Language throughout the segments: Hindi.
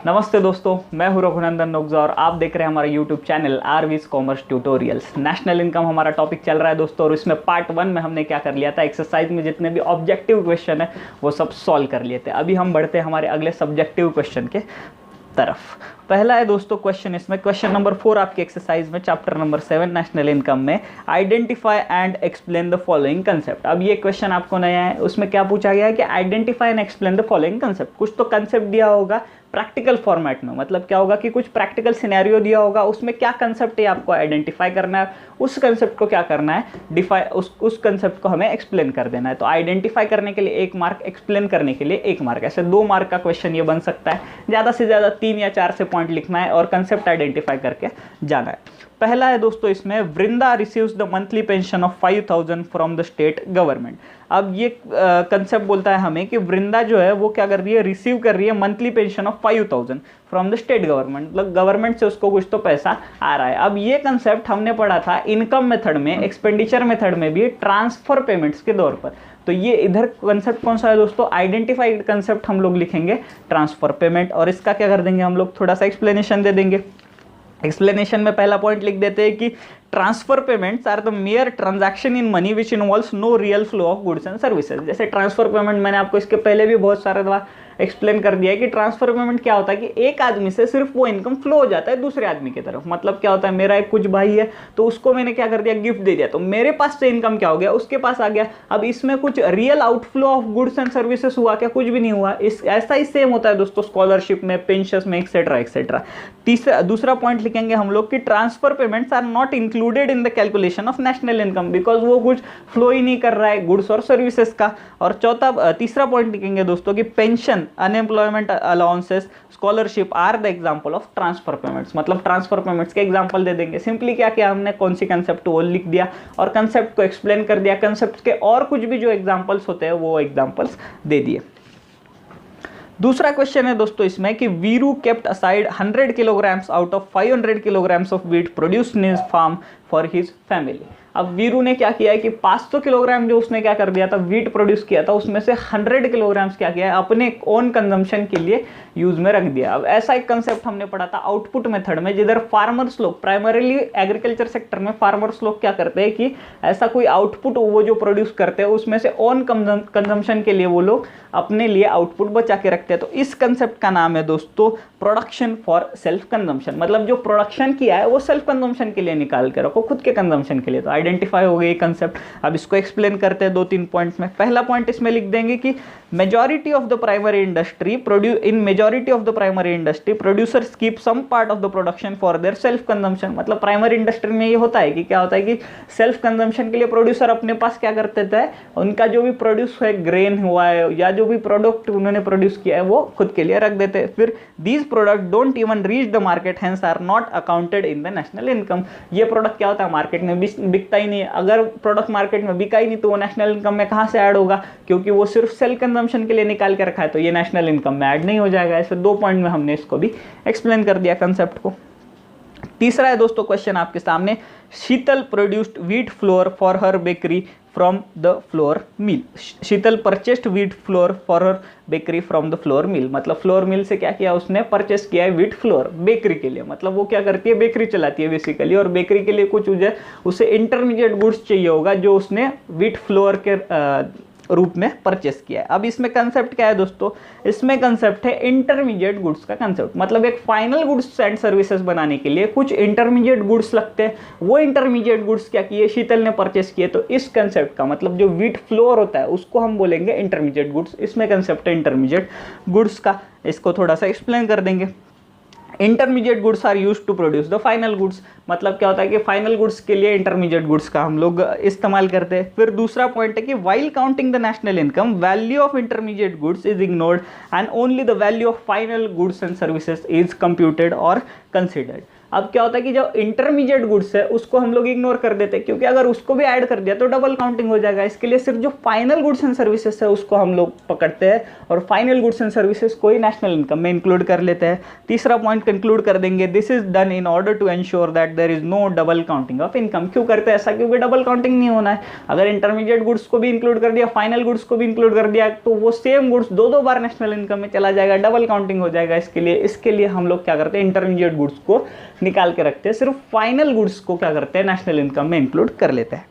नमस्ते दोस्तों, मैं हूं रघुनंदन नोगजा और आप देख रहे हैं हमारा YouTube channel RV's commerce tutorials. National income हमारा टॉपिक चल रहा है दोस्तों, और इसमें पार्ट 1 में हमने क्या कर लिया था, एक्सरसाइज में जितने भी ऑब्जेक्टिव क्वेश्चन है वो सब सॉल्व कर लिए थे। अभी हम बढ़ते हैं हमारे अगले सब्जेक्टिव क्वेश्चन के तरफ। पहला है दोस्तों क्वेश्चन, इसमें क्वेश्चन नंबर 4 आपकी एक्सरसाइज में चैप्टर नंबर 7 नेशनल इनकम में identify and explain the following concept. अब ये क्वेश्चन आपको नया है, उसमें क्या पूछा गया है कि identify and explain the following concept. कुछ तो कंसेप्ट दिया होगा प्रैक्टिकल फॉर्मेट में, मतलब क्या होगा कि कुछ प्रैक्टिकल सिनेरियो दिया होगा, उसमें क्या कंसेप्ट है आपको आइडेंटिफाई करना है, उस कंसेप्ट को क्या करना है उस कंसेप्ट को हमें एक्सप्लेन कर देना है। तो आइडेंटिफाई करने के लिए 1 मार्क, एक्सप्लेन करने के लिए 1 मार्क, ऐसे 2 मार्क का क्वेश्चन ये बन सकता है। ज़्यादा से ज़्यादा 3 या 4 से पॉइंट लिखना है और कंसेप्ट आइडेंटिफाई करके जाना है। पहला है दोस्तों इसमें, Vrinda receives the monthly pension of 5000 from the state government. अब ये कंसेप्ट बोलता है हमें कि वृंदा जो है वो क्या कर रही है, रिसीव कर रही है monthly pension of 5000 from the state government, मतलब गवर्नमेंट से उसको कुछ तो पैसा आ रहा है। अब ये कंसेप्ट हमने पढ़ा था इनकम मेथड में, एक्सपेंडिचर मेथड में भी, ट्रांसफर पेमेंट्स के दौर पर। तो ये इधर कंसेप्ट कौन सा है दोस्तों, आइडेंटिफाइड कंसेप्ट हम लोग लिखेंगे ट्रांसफर पेमेंट, और इसका क्या कर देंगे हम लोग, थोड़ा सा एक्सप्लेनेशन दे देंगे। एक्सप्लेनेशन में पहला पॉइंट लिख देते हैं कि transfer payments are the mere transaction in money which involves no real flow of goods and services. जैसे ट्रांसफर पेमेंट मैंने आपको इसके पहले भी बहुत सारे बार एक्सप्लेन कर दिया है कि ट्रांसफर पेमेंट क्या होता है कि एक आदमी से सिर्फ वो इनकम फ्लो हो जाता है दूसरे आदमी की तरफ। मतलब क्या होता है, मेरा एक कुछ भाई है तो उसको मैंने क्या कर दिया, गिफ्ट दे दिया, तो मेरे पास से इनकम क्या हो गया, उसके पास आ गया। अब इसमें कुछ real outflow of goods and services हुआ क्या, कुछ भी नहीं हुआ। ऐसा ही सेम होता है दोस्तों स्कॉलरशिप में, पेंशन में, एक्सेट्रा एक्सेट्रा। दूसरा पॉइंट लिखेंगे हम लोग कि transfer payments are not included in the calculation of national income, because वो कुछ फ्लो ही नहीं कर रहा है गुड्स और सर्विसेज का। और तीसरा पॉइंट लिखेंगे दोस्तों कि pension, unemployment allowances, scholarship are the example of transfer payments, मतलब ट्रांसफर पेमेंट्स के एग्जांपल दे देंगे। सिंपली क्या किया हमने, कौन सी कंसेप्ट वो लिख दिया और कंसेप्ट को एक्सप्लेन कर दिया, कंसेप्ट के और कुछ भी जो एग्जांपल्स होते हैं वो एग्जांपल्स दे दिए। दूसरा क्वेश्चन है दोस्तों इसमें कि Veeru kept aside 100 kilograms out of 500 kilograms of wheat produced in his farm for his family. अब वीरू ने क्या किया है कि 500 किलोग्राम जो उसने क्या कर दिया था, व्हीट प्रोड्यूस किया था, उसमें से 100 किलोग्राम्स क्या किया है, अपने ओन कंजम्पशन के लिए यूज में रख दिया। अब ऐसा एक कंसेप्ट हमने पढ़ा था आउटपुट मेथड में, जिधर फार्मर्स लोग, प्राइमरीली एग्रीकल्चर सेक्टर में फार्मर्स लोग क्या करते हैं कि ऐसा कोई आउटपुट वो जो प्रोड्यूस करते हैं उसमें से ओन कंजम्पशन के लिए वो लोग अपने लिए आउटपुट बचा के रखते हैं। तो इस कंसेप्ट का नाम है दोस्तों प्रोडक्शन फॉर सेल्फ कंजम्पशन, मतलब जो प्रोडक्शन किया है वो सेल्फ कंजम्पशन के लिए निकाल के रखो, खुद के कंजम्पशन के लिए। तो आइडेंटिफाई हो गई कंसेप्ट। अब इसको एक्सप्लेन करते हैं 2-3 पॉइंट्स में। पहला पॉइंट इसमें लिख देंगे कि majority of the primary industry producers keep some part of the production for their self consumption. मतलब प्राइमरी इंडस्ट्री में ये होता है कि क्या होता है कि सेल्फ कंजम्पशन के लिए प्रोड्यूसर अपने पास क्या करते थे, उनका जो भी प्रोड्यूस है, ग्रेन हुआ है या जो भी प्रोडक्ट उन्होंने प्रोड्यूस किया है वो खुद के लिए रख देते हैं। फिर these product don't even reach the market, hence are not accounted in the national income. ये प्रोडक्ट क्या होता है, मार्केट में बिकता ही नहीं है। अगर प्रोडक्ट मार्केट में बिका ही नहीं तो वो नेशनल इनकम में कहां से ऐड होगा, क्योंकि वो सिर्फ सेल्फ कंजम्पशन के लिए निकाल के रखा है, तो ये नेशनल इनकम में ऐड नहीं हो जाएगा। ऐसे 2 पॉइंट में हमने इसको भी एक्सप्लेन कर दिया कंसेप्ट को। तीसरा है दोस्तों क्वेश्चन आपके सामने, Sheetal produced wheat flour for her bakery from the flour mill. Sheetal purchased wheat flour for her bakery from the flour mill, मतलब फ्लोर मिल से क्या किया उसने, परचेस किया है व्हीट फ्लोर बेकरी के लिए। मतलब वो क्या करती है, बेकरी चलाती है बेसिकली, और बेकरी के लिए कुछ उसे इंटरमीडिएट गुड्स चाहिए होगा जो उसने व्हीट फ्लोर के रूप में परचेस किया है। अब इसमें कंसेप्ट क्या है दोस्तों, इसमें कंसेप्ट है इंटरमीडिएट गुड्स का कंसेप्ट। मतलब एक फाइनल गुड्स एंड सर्विसेज बनाने के लिए कुछ इंटरमीडिएट गुड्स लगते हैं, वो इंटरमीडिएट गुड्स क्या किए, शीतल ने परचेस किए। तो इस कंसेप्ट का मतलब जो व्हीट फ्लोर होता है उसको हम बोलेंगे इंटरमीडिएट गुड्स। इसमें कंसेप्ट है इंटरमीडिएट गुड्स का, इसको थोड़ा सा एक्सप्लेन कर देंगे। Intermediate goods are used to produce the final goods, मतलब क्या होता है कि फाइनल गुड्स के लिए इंटरमीडिएट गुड्स का हम लोग इस्तेमाल करते हैं। फिर दूसरा पॉइंट है कि while counting the national income, value of intermediate goods is ignored and only the value of final goods and services is computed और कंसिडर्ड। अब क्या होता है कि जो इंटरमीडिएट गुड्स है उसको हम लोग इग्नोर कर देते हैं, क्योंकि अगर उसको भी ऐड कर दिया तो डबल काउंटिंग हो जाएगा। इसके लिए सिर्फ जो फाइनल गुड्स एंड सर्विसेज है उसको हम लोग पकड़ते हैं और फाइनल गुड्स एंड सर्विसेज को ही नेशनल इनकम में इंक्लूड कर लेते हैं। तीसरा पॉइंट कंक्लूड कर देंगे, this is done in order to ensure that there is no double counting of income. क्यों करते हैं ऐसा? क्योंकि डबल काउंटिंग नहीं होना है। अगर इंटरमीडिएट गुड्स को भी इंक्लूड कर दिया, फाइनल गुड्स को भी इंक्लूड कर दिया, तो वो सेम गुड्स दो बार नेशनल इनकम में चला जाएगा, डबल काउंटिंग हो जाएगा। इसके लिए हम लोग क्या करते हैं, इंटरमीडिएट गुड्स को निकाल के रखते हैं, सिर्फ फाइनल गुड्स को क्या करते हैं, नेशनल इनकम में इंक्लूड कर लेते हैं।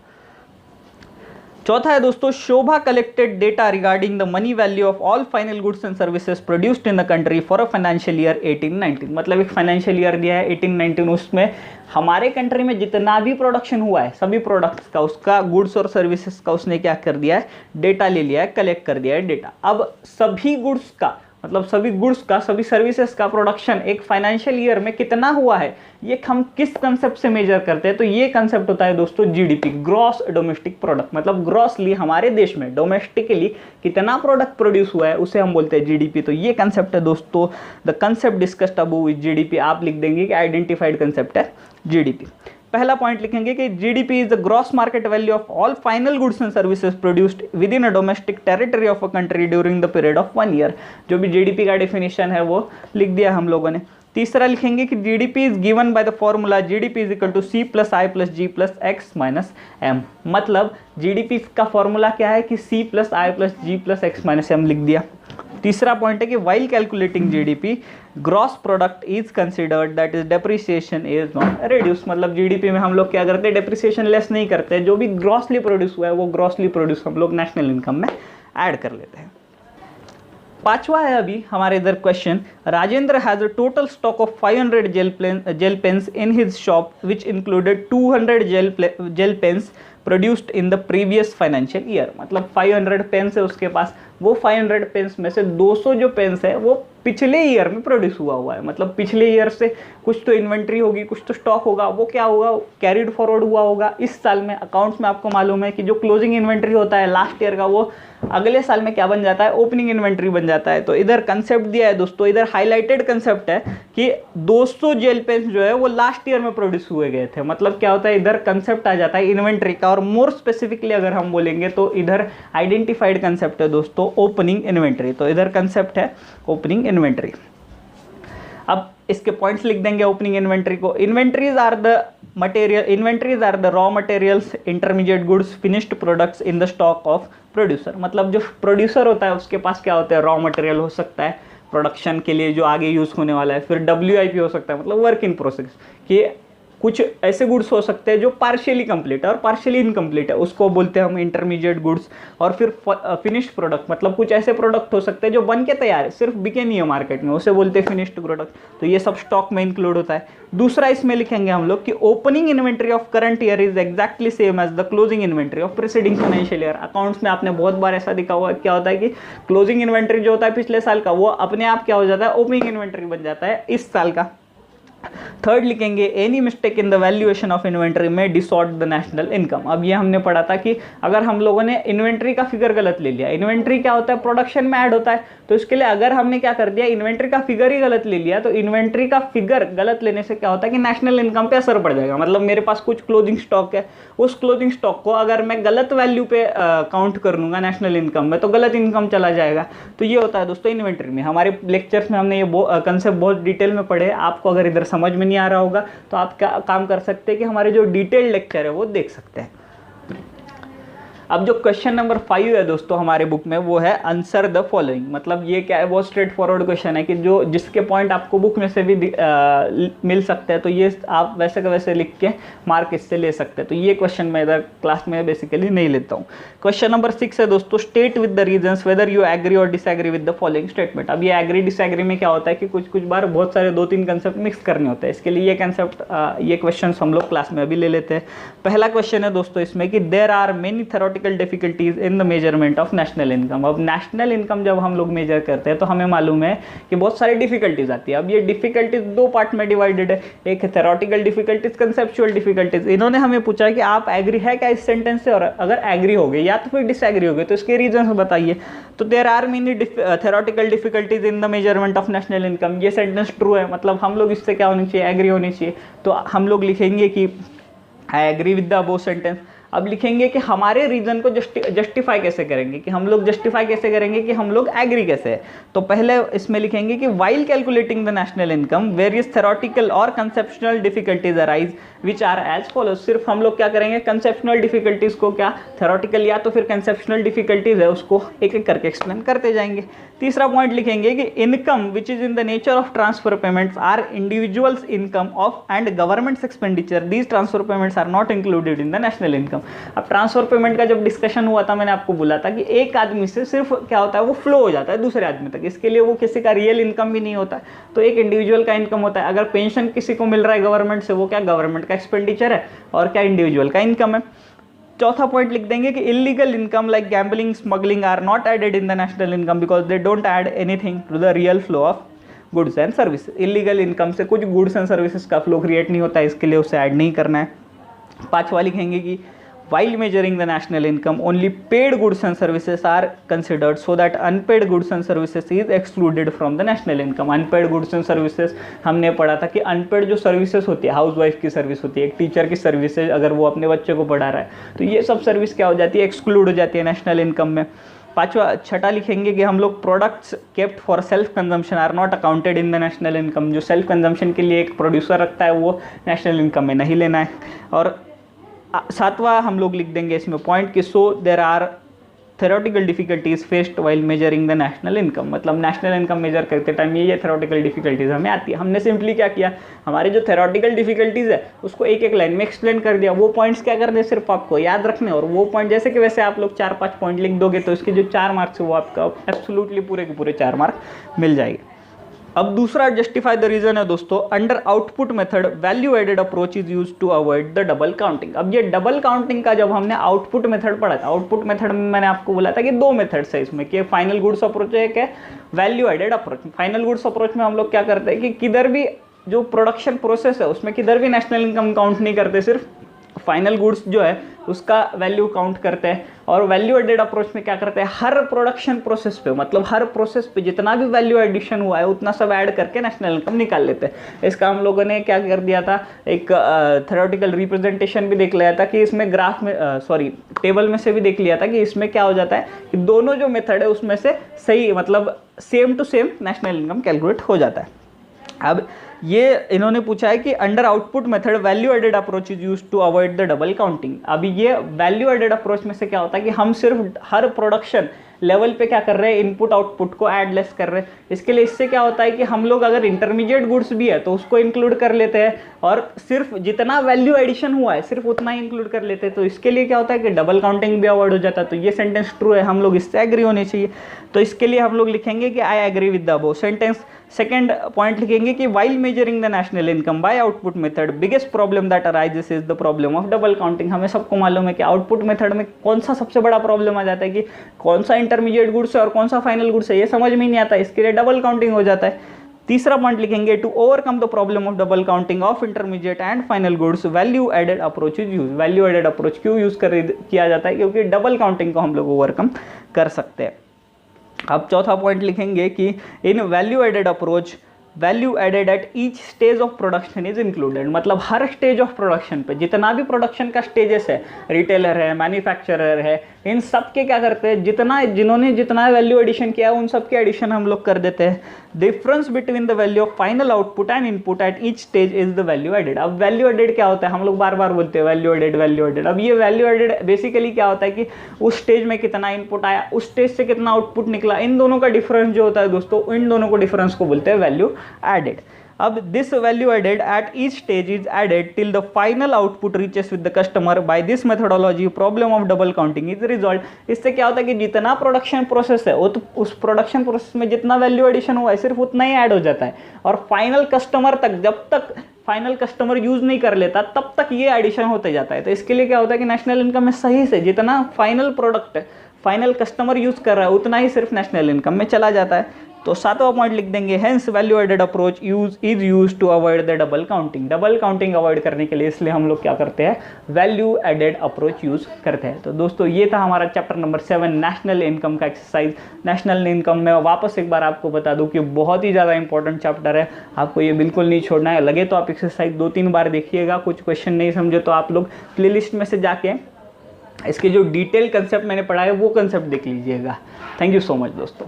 चौथा है दोस्तों, Shobha collected data regarding the money value of all final goods and services produced in the country for a financial year 18-19। मतलब एक फाइनेंशियल ईयर दिया है 18-19, उसमें हमारे कंट्री में जितना भी प्रोडक्शन हुआ है सभी प्रोडक्ट्स का, उसका गुड्स और सर्विसेज का उसने क्या कर दिया है, डेटा ले लिया है, कलेक्ट कर दिया है डेटा। अब सभी गुड्स का मतलब सभी गुड्स का, सभी सर्विसेज का प्रोडक्शन एक फाइनेंशियल ईयर में कितना हुआ है, ये हम किस कंसेप्ट से मेजर करते हैं? तो ये कंसेप्ट होता है दोस्तों जीडीपी, ग्रॉस डोमेस्टिक प्रोडक्ट। मतलब ग्रॉसली हमारे देश में डोमेस्टिकली कितना प्रोडक्ट प्रोड्यूस हुआ है उसे हम बोलते हैं जीडीपी। तो ये कंसेप्ट है दोस्तों, the concept discussed above is GDP. आप लिख देंगे कि आइडेंटिफाइड कंसेप्ट है जीडीपी। पहला पॉइंट लिखेंगे कि GDP is the gross market value of all final goods and services produced with in a domestic territory of a country during the period of 1 year. जो भी जीडीपी का डेफिनेशन है वो लिख दिया हम लोगों ने। तीसरा लिखेंगे कि GDP is given by the formula GDP is equal to C plus I plus G plus X minus M. मतलब जीडीपी का फॉर्मूला क्या है कि C plus I plus G plus X minus M लिख दिया। तीसरा पॉइंट है कि while calculating GDP gross product is considered that is depreciation is not reduce. मतलब जीडीपी में हम लोग क्या करते हैं, डेप्रिसिएशन लेस नहीं करते, जो भी ग्रॉसली प्रोड्यूस हुआ है वो ग्रॉसली प्रोड्यूस हम लोग नेशनल इनकम में ऐड कर लेते हैं। पांचवा है अभी हमारे इधर question, Rajendra has a total stock of 500 gel pens in his shop which included 200 gel pens produced in the previous financial year. मतलब 500 पेन्स है उसके पास, वो 500 पेन्स में से 200 जो पेन्स है वो पिछले ईयर में प्रोड्यूस हुआ है। मतलब पिछले ईयर से कुछ तो इन्वेंट्री होगी, कुछ तो स्टॉक होगा, वो क्या होगा, कैरिड फॉरवर्ड हुआ होगा इस साल में। अकाउंट्स में आपको मालूम है कि जो क्लोजिंग इन्वेंट्री होता है लास्ट ईयर का, वो अगले साल में क्या बन जाता है, ओपनिंग इन्वेंट्री बन जाता है। तो इधर कंसेप्ट दिया है दोस्तों, इधर हाईलाइटेड कंसेप्ट है कि 200 जेल पेन्स जो है वो लास्ट ईयर में प्रोड्यूस हुए गए थे। मतलब क्या होता है, इधर कंसेप्ट आ जाता है इन्वेंट्री का, और मोर स्पेसिफिकली अगर हम बोलेंगे तो इधर आइडेंटिफाइड कंसेप्ट है दोस्तों ओपनिंग इन्वेंट्री। तो इधर कंसेप्ट है ओपनिंग इन्वेंट्री। अब इसके पॉइंट्स लिख देंगे ओपनिंग इन्वेंट्री को। Inventories are the raw materials, intermediate goods, finished products in the stock of producer. मतलब जो प्रोड्यूसर होता है उसके पास क्या होता है, रॉ मटेरियल हो सकता है प्रोडक्शन के लिए जो आगे यूज होने वाला है, फिर WIP हो सकता है मतलब वर्क इन प्रोसेस, कि कुछ ऐसे गुड्स हो सकते हैं जो पार्शियली कंप्लीट है और पार्शियली इनकम्प्लीट है, उसको बोलते हैं हम इंटरमीडिएट गुड्स। और फिर फिनिश्ड प्रोडक्ट, मतलब कुछ ऐसे प्रोडक्ट हो सकते हैं जो बन के तैयार है, सिर्फ बिके नहीं है मार्केट में, उसे बोलते हैं फिनिश्ड प्रोडक्ट। तो ये सब स्टॉक में इंक्लूड होता है। दूसरा इसमें लिखेंगे हम लोग कि opening inventory of current year is exactly same as the closing inventory of preceding financial year. Accounts में आपने बहुत बार ऐसा दिखा हुआ, क्या होता है कि क्लोजिंग इन्वेंट्री जो होता है पिछले साल का, वो अपने आप क्या हो जाता है, ओपनिंग इन्वेंट्री बन जाता है इस साल का। थर्ड लिखेंगे any mistake in the valuation of inventory में डिसऑर्ट द नेशनल इनकम। अब ये हमने पढ़ा था कि अगर हम लोगों ने इन्वेंट्री का फिगर गलत ले लिया, इन्वेंट्री क्या होता है, प्रोडक्शन में ऐड होता है, तो इसके लिए अगर हमने क्या कर दिया, इन्वेंट्री का फिगर ही गलत ले लिया, तो इन्वेंट्री का फिगर गलत लेने से क्या होता है कि नेशनल इनकम पे असर पड़ जाएगा। मतलब मेरे पास कुछ क्लोजिंग स्टॉक है, उस क्लोजिंग स्टॉक को अगर मैं गलत वैल्यू पे काउंट कर लूँगा नेशनल इनकम में, तो गलत इनकम चला जाएगा। तो ये होता है दोस्तों इन्वेंट्री में। हमारे लेक्चर्स में हमने ये कंसेप्ट बहुत डिटेल में पढ़े। आपको अगर इधर समझ में नहीं आ रहा होगा तो आप क्या काम कर सकते हैं कि हमारे जो डिटेल्ड लेक्चर है वो देख सकते हैं। अब जो क्वेश्चन नंबर 5 है दोस्तों हमारे बुक में, वो है आंसर द फॉलोइंग। मतलब ये क्या है, बहुत स्ट्रेट फॉरवर्ड क्वेश्चन है कि जो जिसके पॉइंट आपको बुक में से भी मिल सकते हैं, तो ये आप वैसे का वैसे लिख के मार्क इससे ले सकते हैं। तो ये क्वेश्चन मैं इधर क्लास में बेसिकली नहीं लेता हूँ। क्वेश्चन नंबर 6 है दोस्तों, state with the reasons whether you agree और disagree with the following statement. अब ये एग्री डिसएग्री में क्या होता है कि कुछ बार बहुत सारे 2-3 कंसेप्ट मिक्स करने होते हैं। इसके लिए ये क्वेश्चन हम लोग क्लास में अभी ले लेते हैं। पहला क्वेश्चन है दोस्तों इसमें कि there are many theoretical theoretical difficulties in the measurement of national income. अब नेशनल इनकम जब हम लोग मेजर करते हैं तो हमें मालूम है कि बहुत सारी डिफिकल्टीज आती है। अब ये डिफिकल्टीज दो पार्ट में डिवाइडेड है, एक है थेरोटिकल डिफिकल्टीज, कंसेप्चुअल डिफिकल्टीज। इन्होंने हमें पूछा है कि आप एग्री है क्या इस सेंटेंस से, और अगर एग्री हो गए या तो फिर डिसएग्री हो गए तो इसके रीजन बताइए। तो there are many theoretical difficulties in the measurement of national income, ये सेंटेंस ट्रू है, मतलब हम लोग इससे क्या होनी चाहिए, एग्री होनी चाहिए। तो हम लोग लिखेंगे कि I agree with the above sentence. अब लिखेंगे कि हमारे रीजन को जस्टिफाई कैसे करेंगे, कि हम लोग जस्टिफाई कैसे करेंगे कि हम लोग एग्री कैसे है। तो पहले इसमें लिखेंगे कि while calculating the national income various theoretical और conceptual difficulties arise which are as follow. सिर्फ हम लोग क्या करेंगे, कंसेप्शनल डिफिकल्टीज को, क्या थेरोटिकल या तो फिर कंसेप्शनल डिफिकल्टीज है उसको एक एक करके एक्सप्लेन करते जाएंगे। तीसरा पॉइंट लिखेंगे कि income which is in the nature of transfer payments are individuals income of and governments expenditure, these transfer payments are not included in the national income. अब ट्रांसफर पेमेंट का जब डिस्कशन हुआ था मैंने आपको बोला था कि एक आदमी से सिर्फ क्या होता है, वो फ्लो हो जाता है दूसरे आदमी तक, इसके लिए वो किसी का रियल इनकम भी नहीं होता है, तो एक इंडिविजुअल का इनकम होता है। अगर पेंशन किसी को मिल रहा है गवर्नमेंट से, वो क्या गवर्नमेंट का एक्सपेंडिचर है और क्या इंडिविजुअल का इनकम है। चौथा पॉइंट लिख देंगे कि illegal income like gambling, smuggling are not added in the national income because they don't add anything to the real flow of goods and services. Illegal income से कुछ गुड्स एंड सर्विसेज का फ्लो क्रिएट नहीं होता है, इसके लिए उसे ऐड नहीं करना है। पांचवा लिखेंगे कि while measuring the national income only paid goods and services are considered so that unpaid goods and services is excluded from the national income। unpaid goods and services हमने पढ़ा था कि unpaid जो सर्विसेज होती है, हाउस वाइफ की सर्विस होती है, एक टीचर की सर्विसेज, अगर वो अपने बच्चे को पढ़ा रहा है तो ये सब सर्विस क्या हो जाती है, एक्सक्लूड हो जाती है नेशनल इनकम में। छठा लिखेंगे कि हम लोग products kept for self consumption are not accounted in the national income, जो सेल्फ कंजम्पशन के लिए एक प्रोड्यूसर रखता है वो नेशनल इनकम में नहीं लेना है। और सातवां हम लोग लिख देंगे इसमें पॉइंट कि so there are theoretical difficulties faced while measuring the national income, मतलब नेशनल इनकम मेजर करते टाइम ये थेरोटिकल डिफिकल्टीज हमें आती है। हमने सिंपली क्या किया, हमारे जो थेरोटिकल डिफिकल्टीज है उसको एक एक लाइन में एक्सप्लेन कर दिया। वो पॉइंट्स क्या करने, सिर्फ आपको याद रखने, और वो पॉइंट जैसे कि वैसे आप लोग 4-5 पॉइंट लिख दोगे तो इसके जो 4 मार्क्स है वो आपका एब्सोल्युटली पूरे के पूरे 4 मार्क मिल जाएंगे। अब दूसरा जस्टिफाई द रीजन है दोस्तों, under output method value added approach is used to avoid the double counting. अब ये डबल काउंटिंग का जब हमने आउटपुट मेथड पढ़ा था, आउटपुट मेथड में मैंने आपको बोला था कि 2 मेथड्स है इसमें, कि फाइनल गुड्स अप्रोच है, एक है value added approach. Final goods approach में हम लोग क्या करते हैं कि किधर भी जो प्रोडक्शन प्रोसेस है उसमें किधर भी नेशनल इनकम काउंट नहीं करते, सिर्फ फाइनल गुड्स जो है उसका वैल्यू काउंट करते हैं। और वैल्यू एडेड अप्रोच में क्या करते हैं, हर प्रोडक्शन प्रोसेस पे, मतलब हर प्रोसेस पे जितना भी वैल्यू एडिशन हुआ है उतना सब ऐड करके नेशनल इनकम निकाल लेते हैं। इसका हम लोगों ने क्या कर दिया था, एक थ्योरेटिकल रिप्रेजेंटेशन भी देख लिया था कि इसमें ग्राफ में टेबल में से भी देख लिया था कि इसमें क्या हो जाता है कि दोनों जो मेथड है उसमें से सही, मतलब same to same national income calculate हो जाता है। अब ये इन्होंने पूछा है कि under output method value added approach is used to avoid the double counting. अभी ये वैल्यू एडेड अप्रोच में से क्या होता है कि हम सिर्फ हर प्रोडक्शन लेवल पे क्या कर रहे हैं, इनपुट आउटपुट को ऐड लेस कर रहे हैं। इसके लिए इससे क्या होता है कि हम लोग अगर इंटरमीडिएट गुड्स भी है तो उसको इंक्लूड कर लेते हैं, और सिर्फ जितना वैल्यू एडिशन हुआ है सिर्फ उतना ही इंक्लूड कर लेते हैं। तो इसके लिए क्या होता है कि डबल काउंटिंग भी अवॉइड हो जाता है। तो ये सेंटेंस ट्रू है, हम लोग इससे एग्री होने चाहिए। तो इसके लिए हम लोग लिखेंगे कि I agree with the above sentence. Second point लिखेंगे कि while measuring the national income by output method biggest problem that arises is the problem of double counting. हमें सबको मालूम है कि आउटपुट मेथड में कौन सा सबसे बड़ा प्रॉब्लम आ जाता है कि कौन सा इंटरमीडिएट गुड्स है और कौन सा फाइनल गुड्स है, ये समझ में नहीं आता, इसके लिए डबल काउंटिंग हो जाता है। तीसरा पॉइंट लिखेंगे to overcome the problem of double counting of intermediate and final goods value added approach is use. Value added approach क्यों यूज किया जाता है, क्योंकि डबल काउंटिंग को हम लोग ओवरकम कर सकते हैं। अब चौथा पॉइंट लिखेंगे कि in value added approach value added at each stage of production is included, मतलब हर स्टेज ऑफ प्रोडक्शन पे जितना भी प्रोडक्शन का स्टेजेस है, रिटेलर है, मैन्युफैक्चरर है, इन सब के क्या करते हैं, जिन्होंने जितना वैल्यू एडिशन किया उन सब के एडिशन हम लोग कर देते हैं। Difference between the value of final output and input at each stage is the value added. अब वैल्यू एडेड क्या होता है, हम लोग बार बार बोलते हैं वैल्यू एडेड वैल्यू एडेड। अब ये वैल्यू एडेड बेसिकली क्या होता है कि उस स्टेज में कितना इनपुट आया, उस स्टेज से कितना आउटपुट निकला, इन दोनों का डिफरेंस जो होता है दोस्तों, इन दोनों को डिफरेंस को बोलते हैं वैल्यू एडेड। अब this value added at each stage is added till the final output reaches with the customer by this methodology problem of double counting is resolve. इससे क्या होता है कि जितना प्रोडक्शन प्रोसेस है वो तो उस प्रोडक्शन प्रोसेस में जितना वैल्यू एडिशन हुआ है सिर्फ उतना ही ऐड हो जाता है, और फाइनल कस्टमर तक जब तक फाइनल कस्टमर यूज नहीं कर लेता तब तक ये एडिशन होते जाता है। तो इसके लिए क्या होता है कि नेशनल इनकम में सही से जितना फाइनल प्रोडक्ट है फाइनल कस्टमर यूज कर रहा है उतना ही सिर्फ नेशनल इनकम में चला जाता है। तो 7वां पॉइंट लिख देंगे, hence value added approach is use to avoid the double counting. Double counting avoid करने के लिए इसलिए हम लोग क्या करते हैं, वैल्यू एडेड अप्रोच यूज करते हैं। तो दोस्तों ये था हमारा चैप्टर नंबर 7 नेशनल इनकम का एक्सरसाइज। नेशनल इनकम में वापस एक बार आपको बता दूं कि बहुत ही ज़्यादा इंपॉर्टेंट चैप्टर है, आपको ये बिल्कुल नहीं छोड़ना है। लगे तो आप एक्सरसाइज 2-3 बार देखिएगा, कुछ क्वेश्चन नहीं समझे तो आप लोग प्लेलिस्ट में से जाके इसके जो डिटेल कंसेप्ट मैंने पढ़ा है वो कंसेप्ट देख लीजिएगा। थैंक यू सो मच दोस्तों।